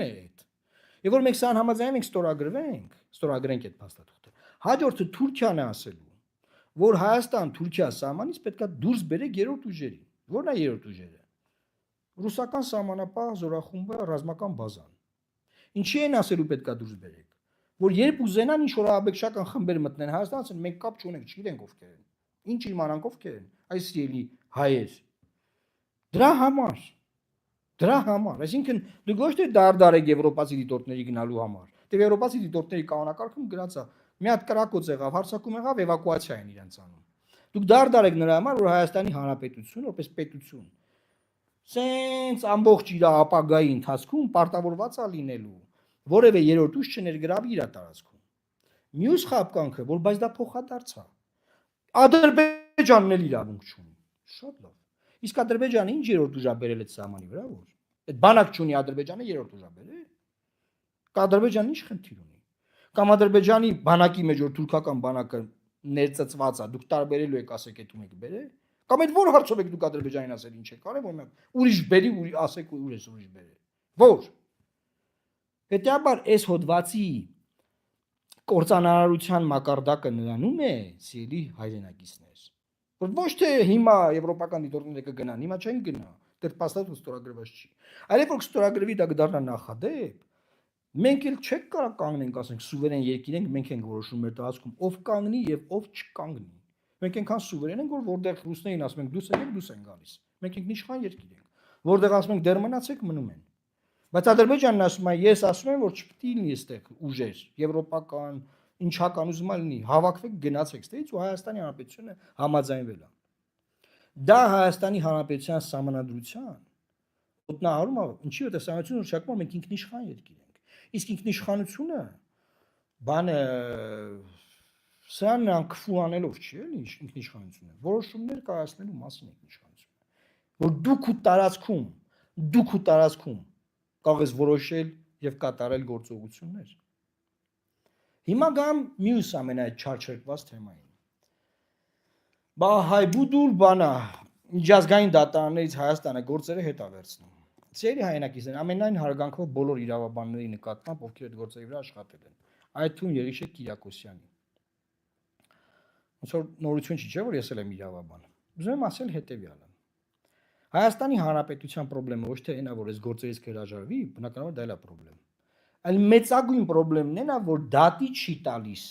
է այդ։ Եվ որ մենք սան համաձայն ենք ստորագրենք այդ փաստաթուղթը։ Հաջորդը Թուրքիան է ասելու, որ Հայաստան-Թուրքիա սահմանից պետքա դուրս բերեք երրորդ ուժերին։ Որն է երրորդ ուժերը։ Ռուսական սահմանապահ զորախումբը, ռազմական բազան։ Ինչի են ասելու պետքա դուրս բերեք, որ երբ ուզենան ինչ որ աբեկշական խմբեր մտնեն Հայաստան, ասեն մենք կապ չունենք, չգիտենք ովքեր են։ Ինչ իմանանք ովքեր են, այս սիրելի հայեր։ Դրա համար, այսինքն դուք ոչ թե դարդար եք եվրոպացի դիտորդների գնալու համար, դե եվրոպացի դիտորդների կանոնակարգում գրած է, մի հատ կրակոց եղավ, հարձակում եղավ, էվակուացիա են իրենց անում։ Դուք դարդար եք նրա համար, որ Հայաստանի Հանրապետություն, որպես պետություն, սենց ամբողջ իր ապագայի ընթացքում պարտավորված է լինելու որևէ երրորդ ուժ չներգրավի իր տարածքում։ Մյուս խաբկանքը, որ բայց դա փոխադարձ է։ Ադրբեջանն էլ իրավունք չունի։ Շատ լավ։ Իսկ Ադրբեջանը ինչ երրորդ ուժ է բերել այդ սահմանի վրա, որ այդ բանակ չունի Ադրբեջանը երրորդ ուժ է բերել։ Կա Ադրբեջանը ինչ խնդիր ունի։ Կամ Ադրբեջանի բանակի մեջ որ թուրքական բանակը ներծծված է, դուք տարբերելու եք ասեք այդ ում եք բերել։ Կամ այդ որ հարցով եք դուք Ադրբեջանին ասել ինչ է կարել, որ ուրիշ բերի, ասեք ուր ես ուրիշ բերել։ Որ հետեաբար այս հոդվածի կործանարարության մակարդակը նրանում է, սիրելի հայրենակիցներ, որ ոչ թե հիմա եվրոպական դիտորդները կգնան, հիմա չեն գնա, դեռ փաստաթուղթ ստորագրված չի։ Այլև որ ստորագրվի դա կդառնա նախադեպ, մենք էլ չենք կարող կանգնենք, ասենք սուվերեն երկիր ենք, մենք ենք որոշում մեր տարածքում ով կանգնի եւ ով չկանգնի։ Մենք այնքան սուվերեն ենք, որ որտեղ ռուսներին ասում ենք դուս եք, դուս են գալիս։ Մենք ինքնիշխան երկիր ենք։ Որտեղ ասում ենք դեռ մնացեք, մնում են։ Բայց Ադրբեջանն ասում է, ես ասում եմ, որ չպետք է լինի այստեղ ուժեր, եվրոպական, ինչական ուզում է լինի, հավաքվեք, գնացեք այստեղից ու Հայաստանի Հանրապետությունը համաձայնվել է։ Դա Հայաստանի Հանրապետության սահմանադրության ոտնահարում է, ինչի՞ որ սահմանությունը նշանակում է մենք ինքնիշխան երկիր ենք։ Իսկ ինքնիշխանությունը բանը սրանն անկֆու անելով չի էլի ինքնիշխանությունը, որոշումներ կայացնելու մասին ինքնիշխանությունը, որ դուք ու տարածքում կարող ես որոշել եւ կատարել գործողություններ։ Հիմա գամ մյուս ամենայդ չարչրկված թեմային։ Բա հայբուդուր բանա միջազգային դատարաններից Հայաստանը գործերը հետ է վերցնում։ Սերի հայրենակիցներ ամենայն հարգանքով բոլոր իրավաբանների նկատմամբ, ովքեր այդ գործերի վրա աշխատել են։ Այդ թվում Երիշե Կիրակոսյանի։ Ոնց որ նորություն չի, չէ՞ որ ես էլ եմ իրավաբան։ Ուզում եմ ասել հետեւյալը։ Հայաստանի Հանրապետության խնդրեմը ոչ թե այնա, որ այս գործերից կհրաժարվի, բնականաբար դա էլ է խնդրեմ։ Այլ մեծագույն խնդրեմն է նա, որ դատի չի տալիս։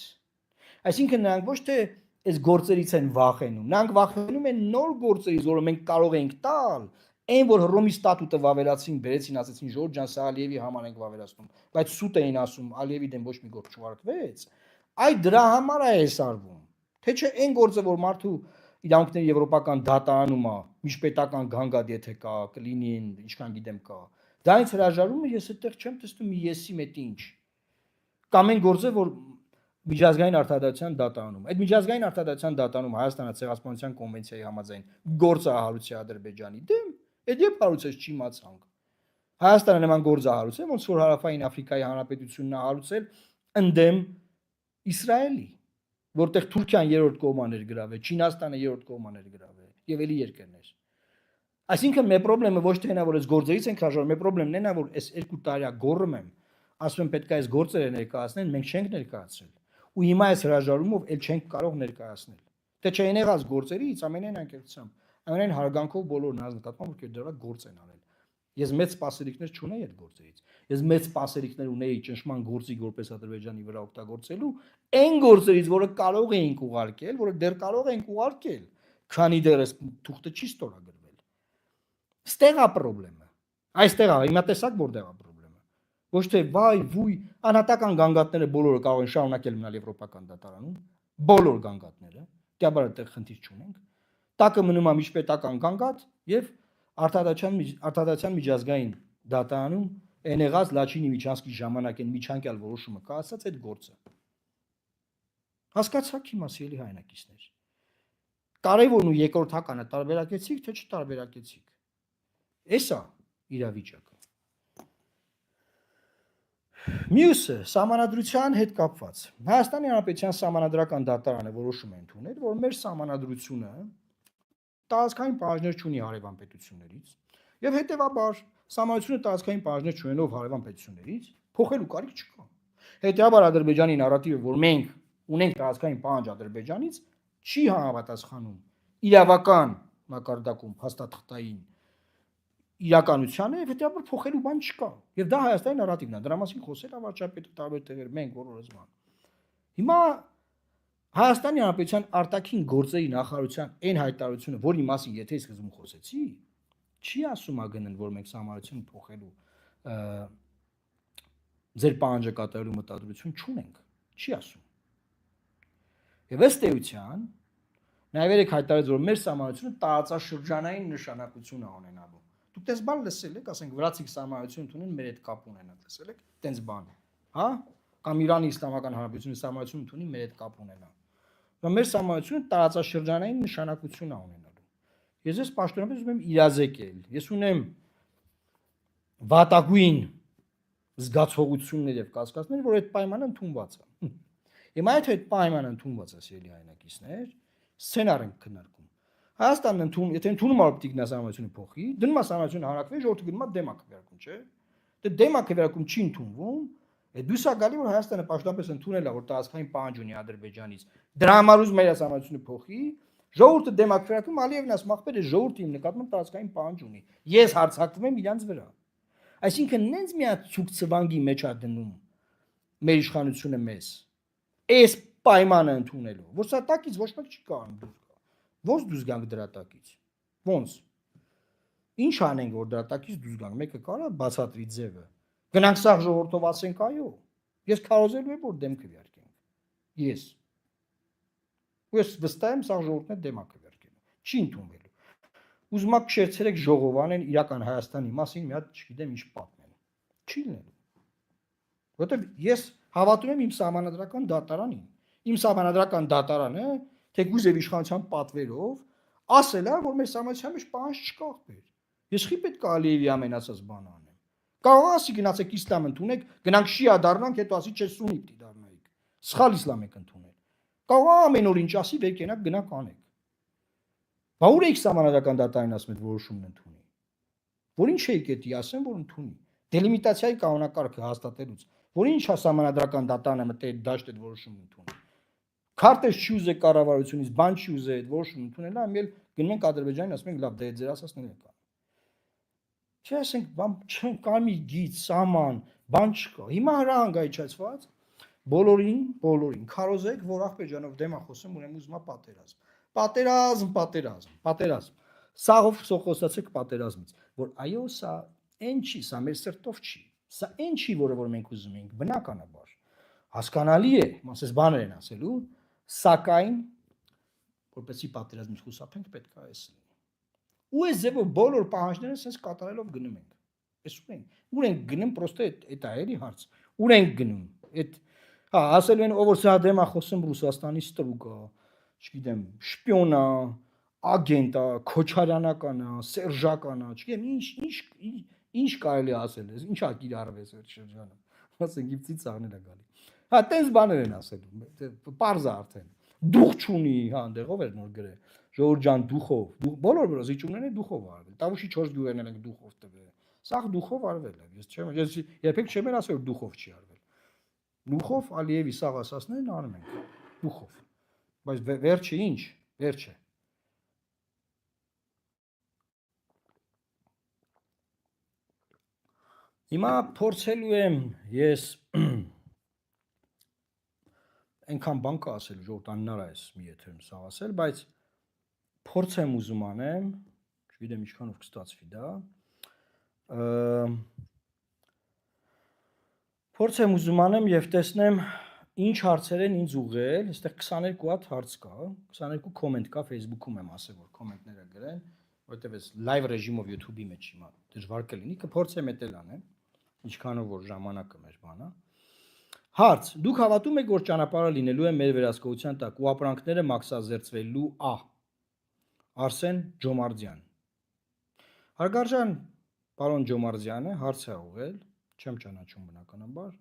Այսինքն նրանք ոչ թե այս գործերից են վախենում, նրանք վախենում են նոր գործերից, որը մենք կարող ենք տալ, այն որ Հռոմի ստատուտը վավերացին, բերեցին, ասեցին Ժորժ ջան, սա Ալիևի համար ենք վավերացնում, բայց սուտ էին ասում, Ալիևի դեմ ոչ մի գործ չուղարկվեց, այ դրա համար է այս արվում։ Թե չէ այն գործը, որ մարդու իրավունքների եվրոպական դատարանում է, միջպետական գանգատ եթե կա, կլինի ինչքան գիտեմ կա։ Դրանից հրաժարումը ես այդտեղ չեմ տեսնում մի եսի մետ ինչ։ Կամ այն գործը, որ միջազգային արտադրության դատարանում։ Այդ միջազգային արտադրության դատարանում Հայաստանը ցեղասպանության կոնվենցիայի համաձայն գործը հարուցի Ադրբեջանի դեմ, այդ երբ հարուցես չի մացանք։ Հայաստանը նման գործը հարուցել, ոնց որ Հարավային Աֆրիկայի Հանրապետությունն է հարուցել ընդդեմ Իսրայելի, որտեղ Թուրքիան երրորդ կողմա ներգրավել, Չինաստանը երրորդ կողմա ներգրավել եւ էլի երկրներ։ Այսինքն մեր խնդրեմը ոչ թե նա որ այս գործերից ենք հաջողում, մեր խնդրեմն է նա որ այս 2 տարիա գոռում եմ, ասում եմ պետք է այս գործերը ներկայացնել, մենք չենք ներկայացրել։ Ու հիմա այս հրաժարումով էլ չենք կարող ներկայացնել։ Թե չեն եղած գործերից ամենայն անկեղծությամբ, ամենայն հարգանքով բոլոր նրանց նկատմամբ ովքեր դրա գործ են արել։ Ես մեծ սպասելիքներ չունեի այդ գործերից։ Ես մեծ սպասելիքներ ունեի ճնշման գործի որպես Ադրբեջանի վրա օգտագործելու այն գործերից, որը կարող էինք ուղարկել, որը դեռ կարող ենք ուղարկել, քանի դեռ այս թուղթը չի ստորագրվել։ Ստեղ է խնդրեմը։ Այստեղ է, հիմա տեսակ որտեղ է խնդրեմը։ Ոչ թե վայ, վույ, անհատական գանգատները բոլորը կարող են շարունակել մնալ եվրոպական դատարանում, բոլոր գանգատները, դեպի այդտեղ խնդիր չունենք։ Տակը մնում է միջպետական գանգատ եւ արտադրության միջազգային դատարանում այն եղած Լաչինի Միչանսկի ժամանակ այն միջանկյալ որոշումը կայացած այդ գործը։ Հասկացաք հիմա սիրելի հայրենակիցներ։ Կարևորն ու երկրորդականը տարբերակեցիք, թե չտարբերակեցիք։ Էսա իրավիճակը։ Մյուսը սահմանադրության հետ կապված։ Հայաստանի Հանրապետության սահմանադրական դատարանը որոշում է ընդունել, որ մեր սահմանադրությունը տարածքային բաժներ չունի հարևան պետություններից եւ հետեւաբար Սահմանությունը տարածքային պահանջներ չունենով հարևան պետություններից փոխելու կարիք չկա։ Հետևաբար Ադրբեջանի նարատիվը, որ մենք ունենք տարածքային պահանջ Ադրբեջանից, չի համապատասխանում իրավական մակարդակում փաստաթղթային իրականությանը եւ հետեւաբար փոխելու բան չկա։ Եվ դա Հայաստանի նարատիվն է։ Դրա մասին խոսել է վարչապետը տարբեր տեղեր, մենք բոլորս բան։ Հիմա Հայաստանի Հանրապետության արտաքին գործերի նախարարության այն հայտարարությունը, որի մասին եթե սկզբում խոսեցի, չի ասում ագնն, որ մենք սահմանությունը փոխելու ձեր պահանջը կատարելու մտադրություն չունենք, չի ասում։ Եվ ըստ էության նաև երեք հայտարարեց, որ մեր սահմանությունը տարածաշրջանային նշանակություն է ունենալու։ Դուք տես բան լսել եք, ասենք վրացիք սահմանություն ունեն, մեր հետ կապ ունենան, լսել եք, տենց բան, հա? Կամ Իրանի Իսլամական Հանրապետությունը սահմանություն ունի, մեր հետ կապ ունենա։ Բայց մեր սահմանությունը տարածաշրջանային նշանակություն է ունենալու։ Ես ես պաշտոնապես ուզում եմ իրազեկել։ Ես ունեմ վատագույն զգացողություններ եւ կասկածներ, որ այդ պայմանը ընդունված է։ Հիմա այդ պայմանը ընդունված է, սիրելի հայրենակիցներ, սցենար ենք քննարկում։ Հայաստանն ընդունում, եթե ընդունում է պիտի գնասահմանությունը փոխի, դնում է սահմանությունը հարակվի, ժողովուրդը գնում է դեմա քվեարկում, չէ՞։ Դե դեմա քվեարկում չի ընդունվում, այդ դուսա գալի որ Հայաստանը պաշտոնապես ընդունել է, որ տարածքային պահանջ ունի Ադրբեջանից։ Դրա համար ուզում է իր սահմանությունը փոխի, ժողովուրդը դեմա քվեարկում, Ալիևն ասում ախպեր, ժողովուրդը իմ նկատմամբ տարածքային պահանջ ունի։ Ես հարձակվում եմ իրանց վրա։ Այսինքն նենց մի հատ ցուկ ծվանգի մեջ է դնում մեր իշխանությունը մեզ։ Այս պայմանը ընդունելու, որ սա տակից ոչ մեկ չի կարող դուրս գա։ Ոնց դուրս գանք դրա տակից։ Ոնց։ Ինչ անենք որ դրա տակից դուրս գանք։ Մեկը կարա բացատրի ձևը։ Գնանք սաղ ժողովրդով ասենք այո։ Ես քարոզելու եմ որ դեմ քվեարկենք։ Ես վստահ եմ սաղ ժողովուրդն է դեմ քվեարկելու։ Չի ընդունվելու։ Ուզում եք շերտերեք ժողովանեն իրական Հայաստանի մասին մի հատ չգիտեմ ինչ պատմեն։ Չի լինելու։ Որտեւ ես հավատում եմ իմ սահմանադրական դատարանին։ Իմ սահմանադրական դատարանը, թեկուզ եւ իշխանության պատվերով, ասել է, որ մեր սահմանության մեջ պահանջ չկա ախպեր։ Ես խի պետք է Ալիևի ամեն ասած բանը անեմ։ Կարող ասի գնացեք իսլամ ընդունեք, գնանք շիա դառնանք, հետո ասի չէ սուննի պիտի դառնայիք։ Սխալ իսլամ եք ընդունել։ Կարող ամեն օր ինչ ասի, վեր կենաք գնանք անեք։ Բա ուր եք սահմանադրական դատարանին ասում այդ որոշումն ընդունի։ Որ ինչ եք էտի ասեմ, որ ընդունի։ Դելիմիտացիայի կանոնակարգը հաստատելուց, որ ինչ սահմանադրական դատարանը մտե այդ դաշտ այդ որոշումն ընդունի։ Քարտեզ չի ուզե կառավարությունից, բան չի ուզե այդ որոշումն ընդունել, ամել գնում ենք Ադրբեջանին, ասում ենք լավ, դե ձեր ասածն էլ կա։ Չէ, ասենք, բան չկա մի գիծ, սահման, բան չկա։ Հիմա հրահանգայչացված բոլորին քարոզեք, որ ախպեր ջանով դեմա խոսում, ուրեմն ուզում է պատերազմ։ Սաղով խոսացեք պատերազմից, որ այո, սա այն չի, սա մեր սրտով չի։ Սա այն չի, որը որ մենք ուզում ենք, բնականաբար։ Հասկանալի է, ասես բաներ են ասելու, սակայն որպեսզի պատերազմից խուսափենք, պետք է այս լինի։ Ու այս ձևով բոլոր պահանջները sense կատարելով գնում ենք։ Էս ուր ենք գնում, պրոստը այդ է էլի հարց։ Ուր ենք գնում։ Այդ հա, ասելու են ով որ սա դեմ է խոսում Ռուսաստանի ստրուկա, չգիտեմ, շպիոնա, ագենտա, քոչարյանականա, սերժականա, չգիտեմ, ինչ կարելի ասել է, ինչա կիրառվեց այդ շրջանում։ Ասենք իբցից աղնել է գալի։ Հա, տես բաներ են ասելու, պարզ է արդեն։ Դուխ չունի, հա, այնտեղով էր նոր գրել։ Ժողովուրդ ջան, դուխով, բոլոր զիջումները դուխով արվել։ Տավուշի 4 գյուղերն են դուխով տվել։ Սա դուխով արվել է։ Ես երբեք չեմ ասել որ դուխով չի արվել։ Դուխով Ալիևի սաղ ասածներն անում են դուխով։ Բայց վերջը ինչ, վերջը։ Հիմա փորձելու եմ ես այնքան բան կա ասել, ժողովուրդ անհնար է մի եթերում սաղ ասել, բայց փորձ եմ ուզում անեմ, չգիտեմ ինչքանով կստացվի դա։ Փորձ եմ ուզում անեմ եւ տեսնեմ ինչ հարցեր են ինձ ուղղել, այստեղ 22 հատ հարց կա, 22 կոմենտ կա, Facebook-ում եմ ասել, որ կոմենտները գրեն, որովհետեւ այս live ռեժիմով YouTube-ի մեջ հիմա դժվար կլինի, կփորձեմ էտել անեմ, ինչքանով որ ժամանակը մեր բանա։ Հարց. Դուք հավատում եք, որ ճանապարհը լինելու է մեր վերահսկողության տակ ու ապրանքները մաքսազերծվելու ա։ Արսեն Ջոմարդյան։ Հարգարժան պարոն Ջոմարդյանը հարց է ուղղել, չեմ ճանաչում բնականաբար,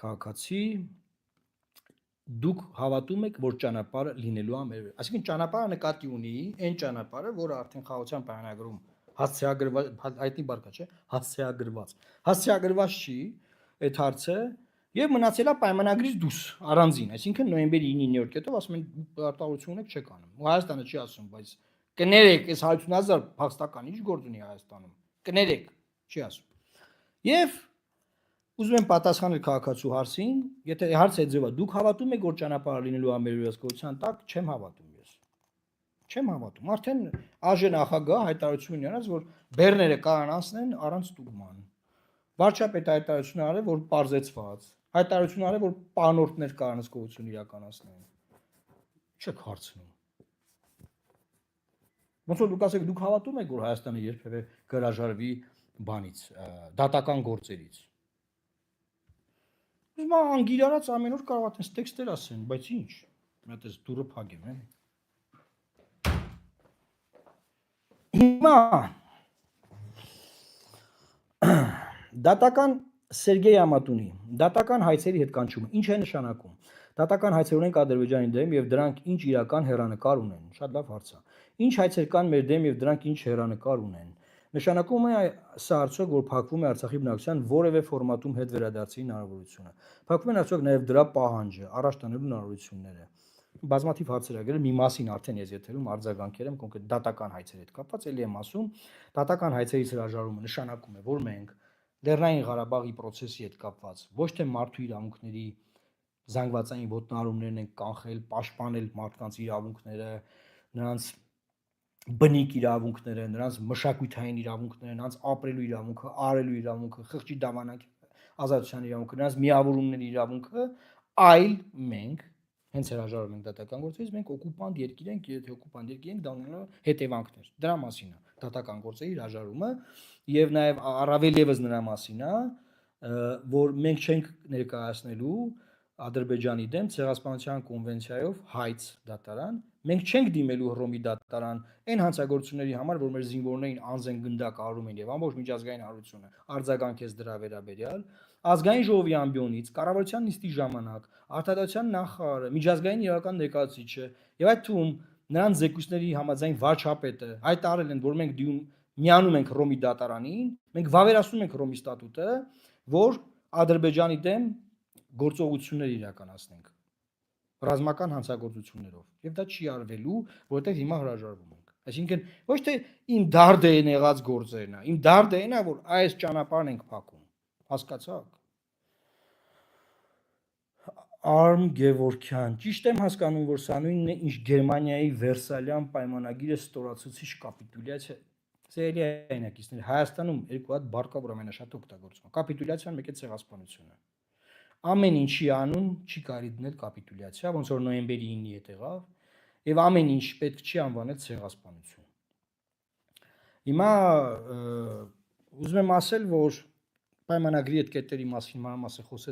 քաղաքացի, դուք հավատում եք, որ ճանապարհը լինելու է մեր, այսինքն ճանապարհը նկատի ունի այն ճանապարհը, որը արդեն խաղաղության պայմանագրում հայտնի բարգա չէ, հասցեագրված չի այդ հարցը եւ մնացել է պայմանագրից դուրս առանձին, այսինքն նոյեմբերի 9-րդ կետով ասում են արտահայտություն եք չեք անում։ Ու Հայաստանը չի ասում, բայց կներեք, այս 150,000 փախստական ինչ գործ ունի Հայաստանում։ Կներեք, չի ասում։ Եվ ուզում եմ պատասխանել քաղաքացու հարցին, եթե հարցը այդ ձևա դուք հավատում եք, որ ճանապարհը լինելու ամերիկացիության տակ, չեմ հավատում ես։ Չեմ հավատում։ Արդեն ԱԺ նախագահ հայտարարություն ունի արած, որ բեռները կարան անցնեն առանց ստուգման։ Վարչապետ հայտարարություն արել, որ պարզեցված։ Հայտարարություն արել, որ պանորտներ կարան հսկողություն իրականացնեն։ Չեք հարցնում։ Ոնց որ դուք ասեք, դուք հավատում եք, որ Հայաստանը երբևէ կհրաժարվի բանից, դատական գործերից։ Իսկ անգիրարած ամեն օր կարող է տեքստեր ասեն, բայց ինչ։ Մի հատ էս դուրը փակեմ, էլի։ Հիմա դատական Սերգեյ Ամատունի դատական հայցերի հետ կանչումը ինչ է նշանակում։ Դատական հայցեր ունենք Ադրբեջանի դեմ եւ դրանք ինչ իրական հեռանկար ունեն։ Շատ լավ հարց է։ Ինչ հայցեր կան մեր դեմ եւ դրանք ինչ հեռանկար ունեն։ Նշանակում է սա արդյոք, որ փակվում է Արցախի բնակչության որևէ ֆորմատում հետ վերադարձի հնարավորությունը։ Փակվում են արդյոք նաեւ դրա պահանջը, առաջ տանելու հնարավորությունները։ Բազմաթիվ հարցեր ա գրել, մի մասին արդեն ես եթերում արձագանքել եմ կոնկրետ դատական հայցերի հետ կապված, ելի եմ ասում, դատական հայցերից հրաժարումը նշանակում է, որ մենք Լեռնային Ղարաբաղի process-ի հետ կապված ոչ թե մարդու իրավունքների զանգվածային ոտնահարումներն են կանխել, պաշտպանել մարդկանց իրավունքները, նրանց բնիկ իրավունքները, նրանց մշակութային իրավունքները, նրանց ապրելու իրավունքը, արելու իրավունքը, խղճի դավանանքի ազատության իրավունքը, նրանց միավորումների իրավունքը, այլ մենք հենց հրաժարվում ենք դատական գործերից, մենք օկուպանտ երկիր ենք, եթե օկուպանտ երկիր ենք, դա ունենալու հետևանքներ։ Դրա մասին է դատական գործերի հրաժարումը եւ նաեւ առավել եւս նրա մասին է, որ մենք չենք ներկայացնելու Ադրբեջանի դեմ Ցեղասպանության կոնվենցիայով հայց դատարան, մենք չենք դիմելու Հռոմի դատարան այն հանցագործությունների համար, որ մեր զինվորներին անձեն գնդակահարում են եւ ամբողջ միջազգային հանրությունը արձագանքեց դրա վերաբերյալ, ազգային ժողովի ամբիոնից, կառավարության նիստի ժամանակ, արտադրության նախարարը, միջազգային իրական ներկայացուցիչը եւ այդ թվում նրանց զեկույցների համաձայն վարչապետը հայտարարել են, որ մենք միանում ենք Հռոմի դատարանին, մենք վավերացնում ենք Հռոմի ստատուտը, որ Ադրբեջանի դեմ գործողություններ իրականացնենք ռազմական հանցագործություններով եւ դա չի արվելու, որովհետեւ հիմա հրաժարվում ենք։ Այսինքն ոչ թե իմ դարդը են եղած գործերն է, իմ դարդը այն է, որ այս ճանապարհն ենք փակում։ Հասկացաք։ Արմ Գևորգյան, ճիշտ եմ հասկանում, որ սա նույնն է, ինչ Գերմանիայի Վերսալյան պայմանագիրը ստորացուցիչ կապիտուլյացիա։ Սերի այնակիցներ Հայաստանում երկու հատ բառ կա, որ ամենաշատ օգտագործվում է։ Կապիտուլյացիան մեկ է ցեղասպանությունը։ Ամեն ինչի անուն չի կարելի դնել կապիտուլյացիա, ոնց որ նոյեմբերի 9-ի հետ եղավ, եւ ամեն ինչ պետք չի անվանել ցեղասպանություն։ Հիմա ուզում եմ ասել, որ պայմանագրի այդ կետերի մասին մանրամասն խոսեց